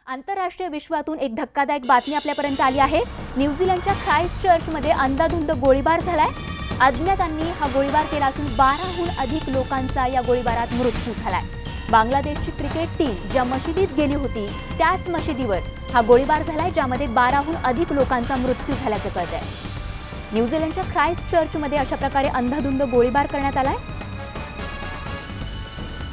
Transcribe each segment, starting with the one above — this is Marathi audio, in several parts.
आंतरराष्ट्रीय विश्वातून एक धक्कादायक बातमी आपल्यापर्यंत आली आहे। न्यूझीलंडच्या ख्राइस्ट चर्चमध्ये अंधाधुंद गोळीबार झालाय। अज्ञातांनी हा गोळीबार केला असून 12हून अधिक लोकांचा या गोळीबारात मृत्यू झालाय। बांगलादेशची क्रिकेट टीम ज्या मशिदीत गेली होती त्याच मशिदीवर हा गोळीबार झालाय, ज्यामध्ये 12हून अधिक लोकांचा मृत्यू झाल्याचे कळतंय। न्यूझीलंडच्या ख्राइस्ट चर्चमध्ये अशा प्रकारे अंधाधुंद गोळीबार करण्यात आलाय।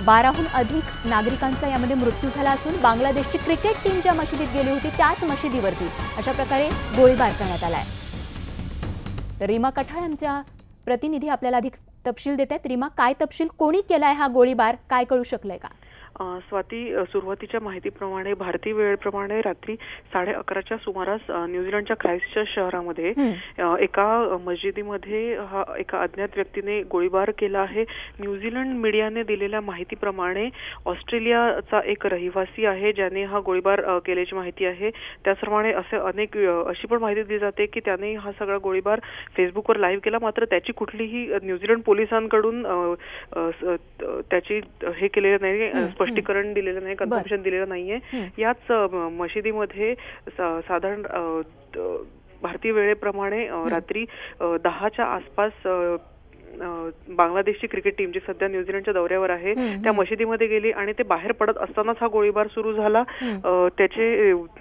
12हून अधिक नागरिकांचा यामध्ये मृत्यू झाला असून बांगलादेशची क्रिकेट टीम ज्या मशिदीत गेली होती त्याच मशिदीवरती अशा प्रकारे गोळीबार करण्यात आलाय। तर रीमा कठाळ यांचा प्रतिनिधी आपल्याला अधिक तपशील देत आहेत। रीमा, काय तपशील, कोणी केलाय हा गोळीबार, काय कळू शकलंय का? स्वाती, सुरुवातीच्या माहितीप्रमाणे भारतीय वेळेप्रमाणे रात्री 11:30च्या सुमारास न्यूझीलंडच्या ख्राइस्टचर्च शहरामध्ये एका मस्जिदीमध्ये एका अज्ञात व्यक्तीने गोळीबार केला आहे। न्यूझीलंड मीडियाने दिलेल्या माहितीप्रमाणे ऑस्ट्रेलियाचा एक रहिवासी आहे ज्याने हा गोळीबार केल्याची माहिती आहे। त्याचप्रमाणे अशी पण माहिती दिली जाते की त्याने हा सगळा गोळीबार फेसबुकवर लाईव्ह केला, मात्र त्याची कुठलीही न्यूझीलंड पोलिसांकडून त्याची हे केलेलं नाही, स्पष्टीकरण दिलेलं नाही, कन्फर्मेशन दिलेलं नाहीये। याच मशिदीमध्ये साधारण भारतीय वेळेप्रमाणे रात्री 10च्या आसपास बांगलादेशची क्रिकेट टीम जी सध्या न्यूझीलंडच्या दौऱ्यावर आहे त्या मशिदीमध्ये गेली आणि ते बाहेर पडत असतानाच हा गोळीबार सुरू झाला।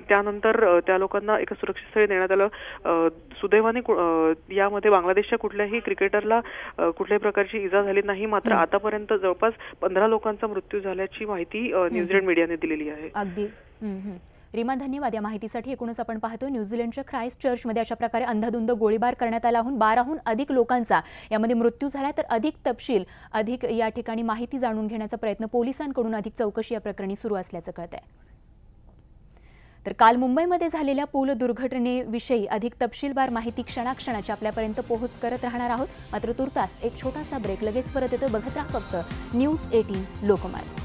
त्यानंतर त्या लोकांना एका सुरक्षित स्थळी नेण्यात आलं। सुदैवाने यामध्ये बांगलादेशच्या कुठल्याही क्रिकेटरला कुठल्याही प्रकारची इजा झाली नाही, मात्र आतापर्यंत जवळपास 15 लोकांचा मृत्यू झाल्याची माहिती न्यूझीलंड मीडियाने दिलेली आहे। अगदी रीमा, धन्यवाद या माहितीसाठी। एकूणच आपण पाहतो न्यूझीलंडच्या ख्राइस्ट चर्चमध्ये अशा प्रकारे अंधाधुंद गोळीबार करण्यात आला असून 12हून अधिक लोकांचा यामध्ये मृत्यू झाला। तर अधिक तपशील, अधिक या ठिकाणी माहिती जाणून घेण्याचा प्रयत्न पोलिसांकडून, अधिक चौकशी या प्रकरणी सुरू असल्याचं कळतंय। तर काल मुंबईमध्ये झालेल्या पूल दुर्घटनेविषयी अधिक तपशीलवार माहिती क्षणाक्षणाची आपल्यापर्यंत पोहोच करत राहणार आहोत। मात्र तुर्तास एक छोटासा ब्रेक, लगेच परत येतो। बघत राहा फक्त न्यूज 18 लोकमत।